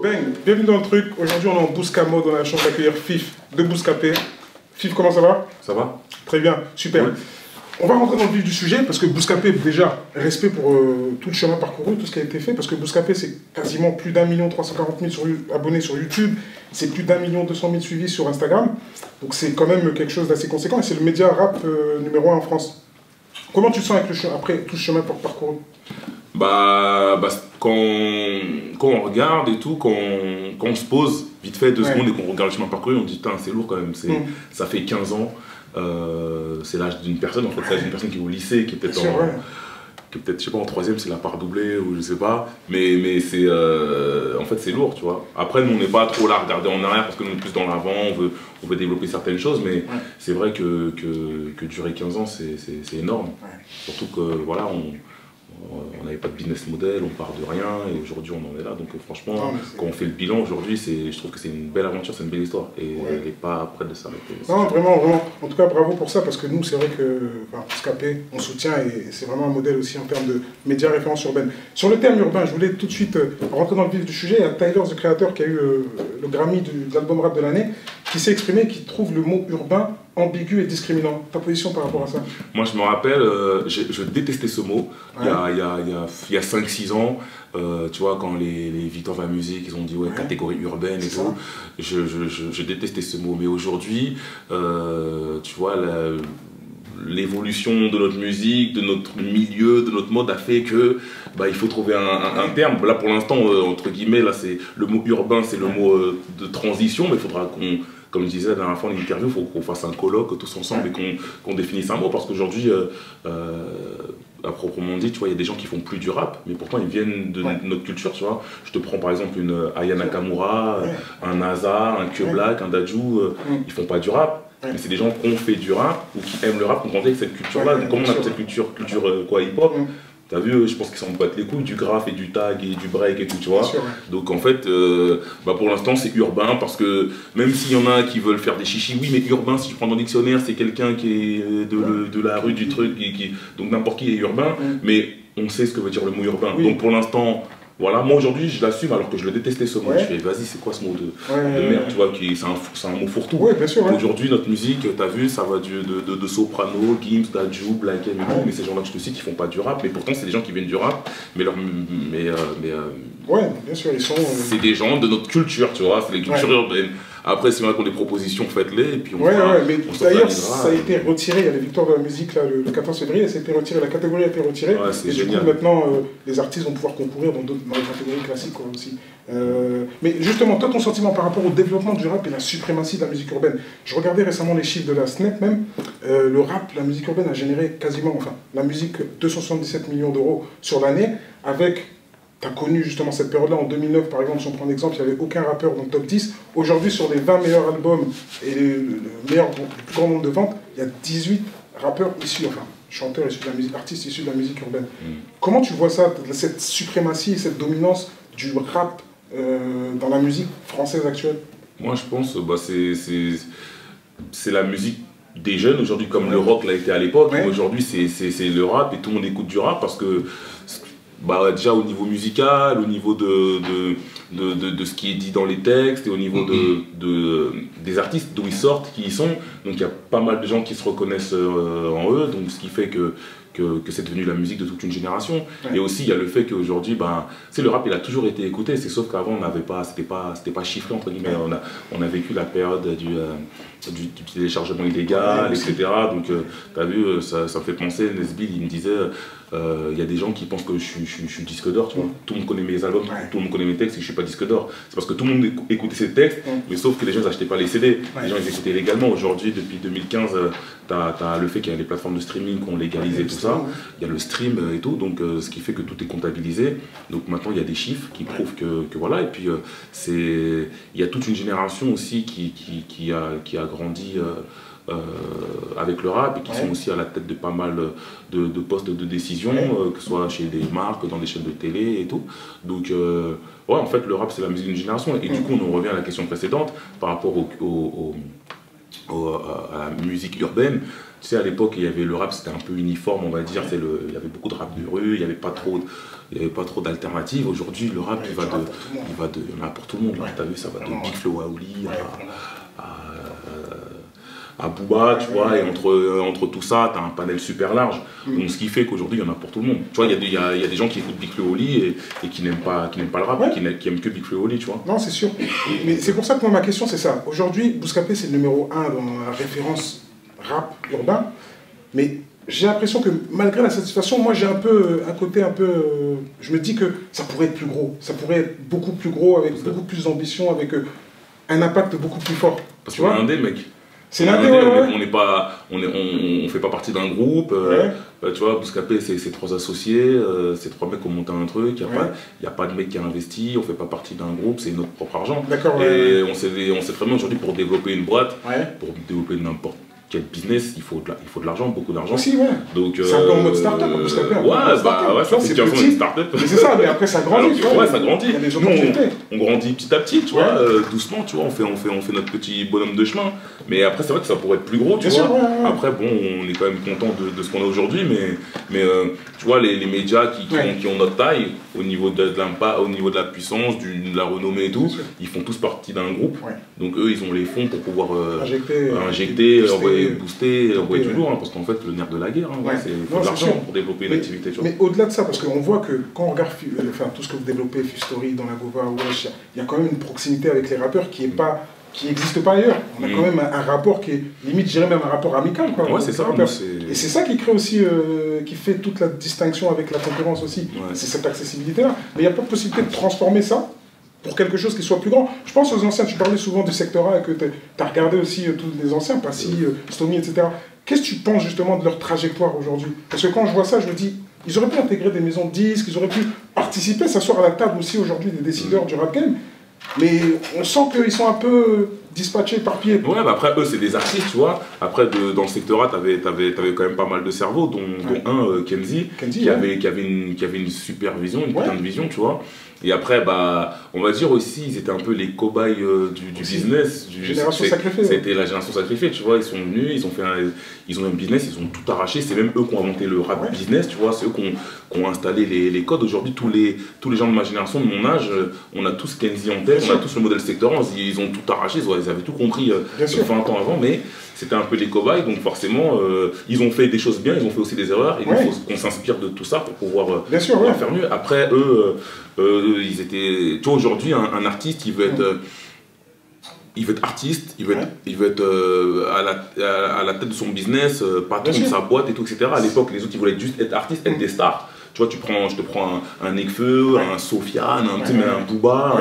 Bang, bienvenue dans le truc. Aujourd'hui, on est en Bousca Mode. On a la chance d'accueillir Fif de Bouscapé. Fif, comment ça va? Ça va? Très bien, super. Oui. On va rentrer dans le vif du sujet parce que Bouscapé, déjà, respect pour tout le chemin parcouru, tout ce qui a été fait. Parce que Bouscapé, c'est quasiment plus d'1 340 000 abonnés sur YouTube. C'est plus d'1 200 000 suivis sur Instagram. Donc c'est quand même quelque chose d'assez conséquent. Et c'est le média rap numéro 1 en France. Comment tu te sens avec après tout ce chemin parcouru? Quand on regarde et tout, quand on se pose vite fait 2 secondes et qu'on regarde le chemin parcouru, on dit putain c'est lourd quand même, ça fait 15 ans, c'est l'âge d'une personne, en fait c'est l'âge d'une personne qui est au lycée, qui est peut-être je sais pas, en 3e c'est la part doublée ou je sais pas, mais c'est en fait c'est lourd, tu vois. Après nous on n'est pas trop là à regarder en arrière parce que nous on est plus dans l'avant, on veut développer certaines choses, mais c'est vrai que durer 15 ans c'est énorme, surtout que voilà, on n'avait pas de business model, on part de rien et aujourd'hui on en est là. Donc franchement, quand on fait le bilan aujourd'hui, je trouve que c'est une belle aventure, c'est une belle histoire et elle n'est pas prête de s'arrêter. Non, vraiment, vraiment. En tout cas, bravo pour ça parce que nous, c'est vrai que Bouscapé, on soutient et c'est vraiment un modèle aussi en termes de médias référence urbaine. Sur le terme urbain, je voulais tout de suite rentrer dans le vif du sujet. Il y a Tyler, the Creator, qui a eu le Grammy de l'album rap de l'année, qui s'est exprimé, qui trouve le mot urbain ambigu et discriminant. Ta position par rapport à ça? Moi je me rappelle, je détestais ce mot il y a 5-6 ans, tu vois, quand les victoires de la musique, ils ont dit catégorie urbaine et tout, je détestais ce mot, mais aujourd'hui, tu vois, l'évolution de notre musique, de notre milieu, de notre mode a fait que il faut trouver un terme. Là pour l'instant, entre guillemets, là c'est le mot urbain, c'est le mot de transition, mais il faudra qu'on, comme je disais la dernière fois en interview, il faut qu'on fasse un colloque tous ensemble et qu'on définisse un mot, parce qu'aujourd'hui, à proprement dit, tu vois, il y a des gens qui font plus du rap, mais pourtant ils viennent de notre culture, tu vois. Je te prends par exemple une Aya Nakamura, un NASA, un Q-Black, un Dadju, ils font pas du rap. Mais c'est des gens qui ont fait du rap ou qui aiment le rap, qui ont grandi avec cette culture-là. Comment on appelle cette culture quoi, hip-hop? T'as vu, je pense qu'ils s'en battent les couilles du graphe et du tag et du break et tout, tu vois. Donc en fait, pour l'instant c'est urbain parce que même s'il y en a qui veulent faire des chichis, oui mais urbain, si je prends dans le dictionnaire, c'est quelqu'un qui est de la rue, du truc, donc n'importe qui est urbain, mais on sait ce que veut dire le mot urbain. Donc pour l'instant, voilà, moi aujourd'hui je l'assume alors que je le détestais ce mot. Je fais vas-y, c'est quoi ce mot de merde, tu vois, c'est un mot fourre-tout. Aujourd'hui notre musique, t'as vu, ça va de Soprano, Gims, Dadju, Black M, mais ces gens-là que je te cite, ils font pas du rap, mais pourtant c'est des gens qui viennent du rap, mais bien sûr, ils sont. C'est des gens de notre culture, tu vois, c'est les cultures urbaines. Après, si on a des propositions, faites-les, et puis on mais d'ailleurs, ça a été retiré, il y a les victoires de la musique là, le 14 février, ça a été retiré, la catégorie a été retirée, et du coup maintenant, les artistes vont pouvoir concourir dans les catégories classiques aussi. Mais justement, toi, ton sentiment par rapport au développement du rap et la suprématie de la musique urbaine. Je regardais récemment les chiffres de la SNEP même, le rap, la musique urbaine a généré quasiment, enfin, la musique 277 millions d'euros sur l'année, avec... Tu as connu justement cette période-là, en 2009 par exemple, si on prend un exemple, il n'y avait aucun rappeur dans le top 10. Aujourd'hui, sur les 20 meilleurs albums et le plus grand nombre de ventes, il y a 18 rappeurs issus, enfin, chanteurs issus de la musique, artistes issus de la musique urbaine. Comment tu vois ça, cette suprématie et cette dominance du rap dans la musique française actuelle? Moi je pense c'est la musique des jeunes aujourd'hui, comme le rock l'a été à l'époque. Aujourd'hui c'est le rap et tout le monde écoute du rap parce que déjà au niveau musical, au niveau de ce qui est dit dans les textes et au niveau des artistes d'où ils sortent, qui y sont. Donc il y a pas mal de gens qui se reconnaissent en eux, donc ce qui fait que c'est devenu la musique de toute une génération. Et aussi il y a le fait qu'aujourd'hui, le rap il a toujours été écouté, c'est sauf qu'avant on n'avait pas, c'était pas chiffré entre guillemets, on a vécu la période du téléchargement illégal, etc. Donc t'as vu, ça me fait penser, Nesbill il me disait, il y a des gens qui pensent que je suis disque d'or, tu vois. Tout le monde connaît mes albums, tout le monde connaît mes textes et je suis pas disque d'or. C'est parce que tout le monde écoutait ces textes, mais sauf que les gens n'achetaient pas les CD, les gens ils écoutaient légalement. Aujourd'hui, depuis 2015, t'as le fait qu'il y a les plateformes de streaming qui ont légalisé tout ça, il y a le stream et tout, donc ce qui fait que tout est comptabilisé. Donc maintenant il y a des chiffres qui prouvent que voilà, et puis il y a toute une génération aussi qui a grandi avec le rap et qui sont aussi à la tête de pas mal de postes de décision, que ce soit chez des marques, dans des chaînes de télé et tout. Donc en fait le rap c'est la musique d'une génération et du coup on en revient à la question précédente par rapport à la musique urbaine. Tu sais, à l'époque, il y avait le rap, c'était un peu uniforme, on va dire. Il y avait beaucoup de rap de rue, il n'y avait pas trop d'alternatives. Aujourd'hui, le rap, il y en a pour tout le monde. Tu as vu, ça va de Big Flo à Oli à Booba, tu vois, et entre tout ça, tu as un panel super large. Donc, ce qui fait qu'aujourd'hui, il y en a pour tout le monde. Tu vois, il y a des gens qui écoutent Big Flo et Oli et qui n'aiment pas le rap, qui aiment que Big Flo et Oli, tu vois. Non, c'est sûr. Mais c'est pour ça que moi, ma question, c'est ça. Aujourd'hui, Bouscapé, c'est le numéro 1 dans la référence rap urbain. Mais j'ai l'impression que malgré la satisfaction, moi, j'ai un côté un peu... je me dis que ça pourrait être plus gros. Ça pourrait être beaucoup plus gros, avec beaucoup plus d'ambition, avec un impact beaucoup plus fort. Parce qu'on est indé, mec. C'est l'indé, on fait pas partie d'un groupe, tu vois, Bouscapé c'est 3 associés, c'est 3 mecs qui ont monté un truc, il n'y a pas de mec qui a investi, on fait pas partie d'un groupe, c'est notre propre argent. Et on sait très bien aujourd'hui pour développer une boîte, pour développer n'importe quel business, il faut de l'argent, beaucoup d'argent. Aussi, ouais. Donc, c'est un peu en mode start-up, Bouscapé. Ça fait 15 ans une start-up. Mais c'est ça, mais après ça grandit. Ça grandit. On grandit petit à petit, tu vois, doucement, tu vois, on fait notre petit bonhomme de chemin. Mais après, c'est vrai que ça pourrait être plus gros, tu vois. Après, bon, on est quand même content de ce qu'on a aujourd'hui, mais tu vois, les médias qui ont notre taille, au niveau de l'impact, au niveau de la puissance, de la renommée et tout, ils font tous partie d'un groupe. Donc eux, ils ont les fonds pour pouvoir injecter, booster, envoyer du lourd, parce qu'en fait, le nerf de la guerre, c'est de l'argent pour développer une activité. Mais au-delà de ça, parce qu'on voit que quand on regarde tout ce que vous développez, Fustory, dans la Gova, Wesh, il y a quand même une proximité avec les rappeurs qui n'existe pas ailleurs. On a quand même un rapport qui est, limite, je dirais même un rapport amical. Ouais, c'est ça. Et c'est ça qui crée aussi, qui fait toute la distinction avec la concurrence aussi. C'est cette accessibilité-là. Mais il n'y a pas de possibilité de transformer ça pour quelque chose qui soit plus grand. Je pense aux anciens, tu parlais souvent du secteur A et que tu as regardé aussi tous les anciens, Passy, Stomy, etc. Qu'est-ce que tu penses justement de leur trajectoire aujourd'hui? Parce que quand je vois ça, je me dis, ils auraient pu intégrer des maisons de disques, ils auraient pu participer, s'asseoir à la table aussi aujourd'hui des décideurs du rap game. Mais on sent qu'ils sont un peu dispatchés, éparpillés. Ouais, bah après, eux, c'est des artistes, tu vois. Après, dans le secteur A, t'avais quand même pas mal de cerveaux, dont un, Kenzie, qui avait une super vision, une putain de vision, tu vois. Et après, bah, on va dire aussi, ils étaient un peu les cobayes du business. Génération sacrifiée. C'était la génération sacrifiée, tu vois. Ils sont venus, ils ont un business, ils ont tout arraché. C'est même eux qui ont inventé le rap business, tu vois. C'est eux qui ont installé les codes. Aujourd'hui, tous les gens de ma génération, de mon âge, on a tous Kenzie en tête, on a tous le modèle secteur. Ils ont tout arraché, ils avaient tout compris 20 ans avant, mais c'était un peu les cobayes. Donc forcément, ils ont fait des choses bien, ils ont fait aussi des erreurs. Et il faut qu'on s'inspire de tout ça pour pouvoir faire mieux. Après, eux, ils étaient... Tu vois, aujourd'hui, un artiste, il veut être artiste, il veut être à la tête de son business, patron de sa boîte et tout, etc. À l'époque, les autres, ils voulaient juste être artistes, être des stars. Tu vois, je te prends un Nekfeu, un Sofiane, un Booba,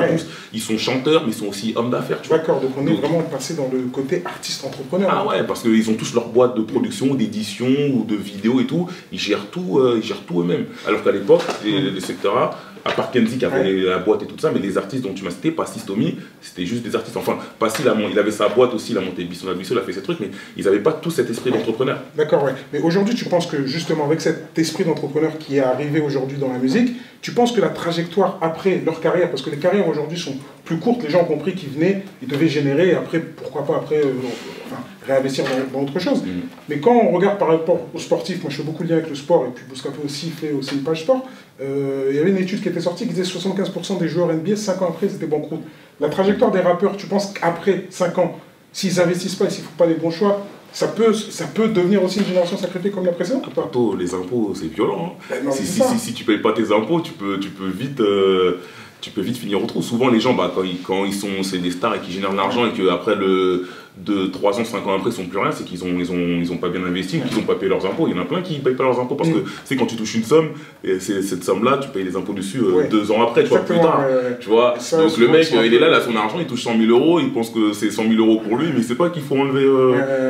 ils sont chanteurs, mais ils sont aussi hommes d'affaires. D'accord, donc on est vraiment passé dans le côté artiste-entrepreneur. Ah ouais, parce qu'ils ont tous leur boîte de production, d'édition ou de vidéo et tout, ils gèrent tout eux-mêmes. Alors qu'à l'époque, les secteurs A, à part Kenzie qui avait la boîte et tout ça, mais les artistes dont tu m'as cité, Passy, Stomy, c'était juste des artistes. Enfin, Passy, il avait sa boîte aussi, il a monté Bisson, il a fait ses trucs, mais ils n'avaient pas tout cet esprit d'entrepreneur. D'accord, ouais. Mais aujourd'hui, tu penses que justement, avec cet esprit d'entrepreneur qui est arrivé aujourd'hui dans la musique, tu penses que la trajectoire après leur carrière, parce que les carrières aujourd'hui sont plus courtes, les gens ont compris qu'ils venaient, ils devaient générer, et après, pourquoi pas, réinvestir dans autre chose. Mais quand on regarde par rapport aux sportifs, moi je fais beaucoup de liens avec le sport, et puis Bouscapé aussi fait aussi une page sport, il y avait une étude qui était sortie qui disait 75% des joueurs NBA, 5 ans après, ils étaient banqueroute. La trajectoire des rappeurs, tu penses qu'après 5 ans, s'ils n'investissent pas et s'ils ne font pas les bons choix, ça peut devenir aussi une génération sacrifiée comme la précédente ou pas? Les impôts, c'est violent. Hein. Si tu ne payes pas tes impôts, tu peux vite finir au trou. Souvent, les gens, quand c'est des stars et qu'ils génèrent de l'argent et qu'après 3 ans, 5 ans après, ils ne sont plus rien, c'est qu'ils ont pas bien investi, qu'ils n'ont pas payé leurs impôts. Il y en a plein qui ne payent pas leurs impôts parce que c'est quand tu touches une somme, et cette somme-là, tu payes les impôts dessus 2 ans après, tu vois, plus tard. Tu vois. Donc le mec, il est là, il a son argent, il touche 100 000 €, il pense que c'est 100 000 € pour lui, mais il ne sait pas qu'il faut enlever,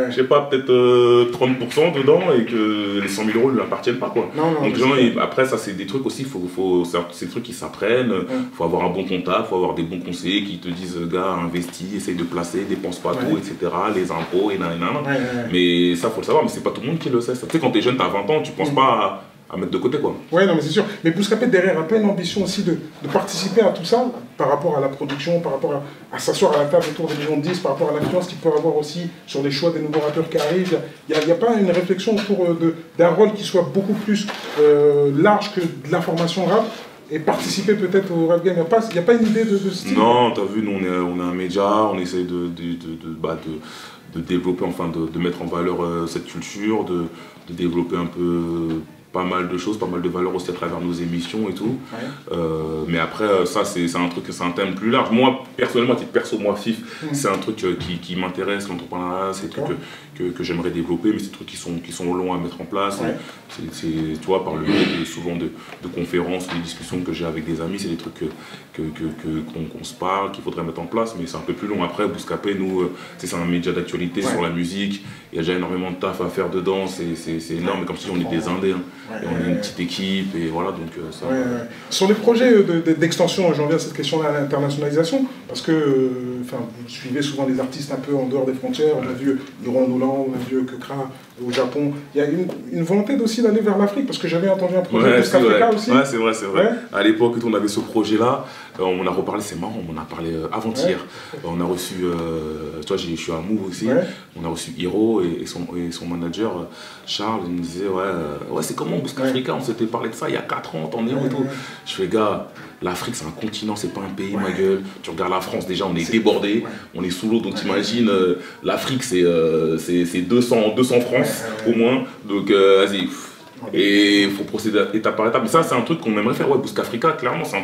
je sais pas, peut-être 30% dedans et que les 100 000 € ne lui appartiennent pas, quoi. Donc après, ça, c'est des trucs aussi, c'est des trucs qui s'apprennent, il faut avoir un bon comptable, il faut avoir des bons conseillers qui te disent, gars, investis, essaye de placer, dépense pas tout, etc. Les impôts, et nanana. Mais ça, faut le savoir, mais c'est pas tout le monde qui le sait. Tu sais, quand t'es jeune, t'as 20 ans, tu penses pas mettre de côté, quoi. Ouais, non, mais c'est sûr. Mais Bouscapé, derrière, n'a pas une ambition aussi de participer à tout ça, par rapport à la production, par rapport à s'asseoir à la table autour des millions de 10, par rapport à l'influence qu'il peut avoir aussi sur les choix des nouveaux rappeurs qui arrivent. Il n'y a pas une réflexion autour d'un rôle qui soit beaucoup plus large que de l'information rap et participer peut-être au rap game. Il n'y a pas une idée de ce style? Non, t'as vu, nous on est un média, on essaie de développer, enfin de mettre en valeur cette culture, de développer un peu pas mal de choses, pas mal de valeurs aussi à travers nos émissions et tout. Ouais. Mais après, ça c'est un thème plus large. Moi, personnellement, à titre perso, moi, FIF, c'est un truc qui m'intéresse, l'entrepreneuriat, c'est des trucs que j'aimerais développer, mais c'est des trucs qui sont longs à mettre en place. Ouais. Tu vois, par le biais souvent de conférences, des discussions que j'ai avec des amis, c'est des trucs qu'on se parle, qu'il faudrait mettre en place, mais c'est un peu plus long. Après, Bouscapé, nous, c'est un média d'actualité sur la musique, il y a déjà énormément de taf à faire dedans, c'est énorme, mais comme si on est des Indés. Et on est une petite équipe, et voilà, donc ça... Sur les projets d'extension, j'en viens à cette question-là, à l'internationalisation, parce que vous suivez souvent des artistes un peu en dehors des frontières, on a vu Iran en Hollande, on a vu Kekra au Japon. Il y a une volonté aussi d'aller vers l'Afrique, parce que j'avais entendu un projet Africa aussi. Ouais, c'est vrai, c'est vrai. Ouais. À l'époque, on avait ce projet-là, on a reparlé, c'est marrant, on en a parlé avant-hier. Ouais. On a reçu, tu vois, je suis à Move aussi, on a reçu Hiro et son manager, Charles, il me disait, ouais c'est comment Bouscafrica, on s'était parlé de ça il y a 4 ans, t'en es où et tout. Je fais, gars, l'Afrique c'est un continent, c'est pas un pays, ma gueule. Tu regardes la France, déjà on est débordé, on est sous l'eau, donc t'imagines, l'Afrique c'est 200 France au moins, donc vas-y. Et il faut procéder étape par étape. Mais ça, c'est un truc qu'on aimerait faire. Ouais, Bouscafrica, clairement, c'est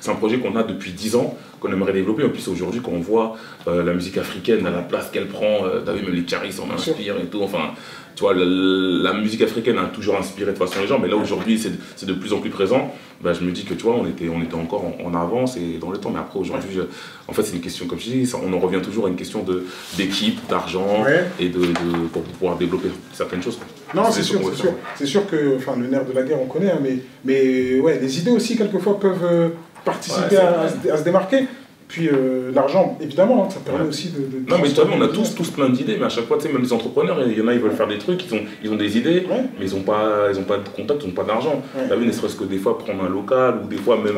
un projet qu'on a depuis 10 ans, qu'on aimerait développer. En plus, aujourd'hui, quand on voit la musique africaine, à la place qu'elle prend, t'as vu, même les Caris s'en inspirent et tout. Enfin, tu vois, la musique africaine a toujours inspiré de façon les gens, mais là, aujourd'hui, c'est de plus en plus présent. Bah, je me dis que, tu vois, on était encore en avance et dans le temps. Mais après, aujourd'hui, en fait, c'est une question, comme je dis, on en revient toujours à une question d'équipe, d'argent et pour pouvoir développer certaines choses. Non, c'est sûr, c'est sûr. C'est sûr que le nerf de la guerre, on connaît, hein, mais ouais, les idées aussi, quelquefois, peuvent participer à se démarquer. Puis l'argent, évidemment, ça permet aussi de... Non, mais tu vois, on a tous plein d'idées, mais à chaque fois, tu sais, même les entrepreneurs, il y en a, ils veulent faire des trucs, ils ont des idées, mais ils n'ont pas de contact, ils n'ont pas d'argent. Tu as vu, ne serait-ce que des fois prendre un local, ou des fois même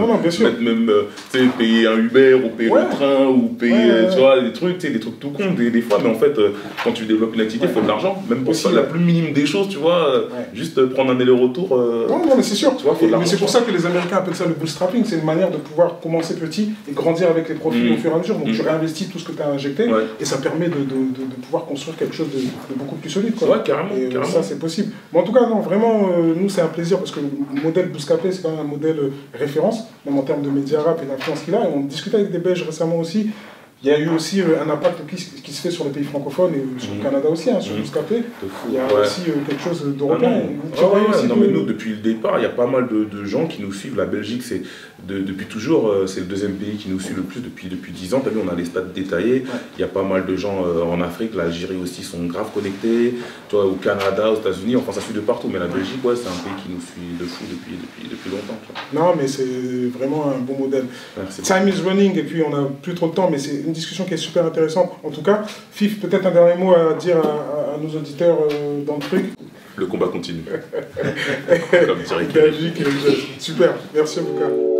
payer un Uber, ou payer le train, ou payer, tu vois, des trucs tout cons, des fois, mais en fait, quand tu développes une activité, il faut de l'argent, même pour la plus minime des choses, tu vois, juste prendre un aller-retour. Non, mais c'est sûr, mais c'est pour ça que les Américains appellent ça le bootstrapping, c'est une manière de pouvoir commencer petit et grandir avec les profils au fur et à mesure. Donc tu réinvestis tout ce que tu as injecté et ça permet de pouvoir construire quelque chose de beaucoup plus solide. Quoi. Ouais, carrément. Et ça, c'est possible. Mais en tout cas, non, vraiment, nous, c'est un plaisir parce que le modèle Bouscapé, c'est quand même un modèle référence, même en termes de média rap et d'influence qu'il a. Et on discutait avec des Belges récemment aussi. Il y a eu aussi un impact qui se fait sur les pays francophones et sur le Canada aussi, sur Bouscapé. Il y a aussi quelque chose d'européen. Non, mais nous, depuis le départ, il y a pas mal de gens qui nous suivent. La Belgique, c'est depuis toujours, c'est le deuxième pays qui nous suit le plus depuis 10 ans. Tu as vu, on a les stats détaillés. Il y a pas mal de gens en Afrique. L'Algérie aussi sont grave connectés. Tu vois, au Canada, aux États-Unis, enfin, ça suit de partout. Mais la Belgique, c'est un pays qui nous suit de fou depuis longtemps. Tu vois. Non, mais c'est vraiment un bon modèle. Time is running, et puis on n'a plus trop de temps, mais c'est une discussion qui est super intéressante. En tout cas, Fif, peut-être un dernier mot à dire à nos auditeurs dans le truc. Le combat continue. Comme dirait Belgique, super, merci en tout cas.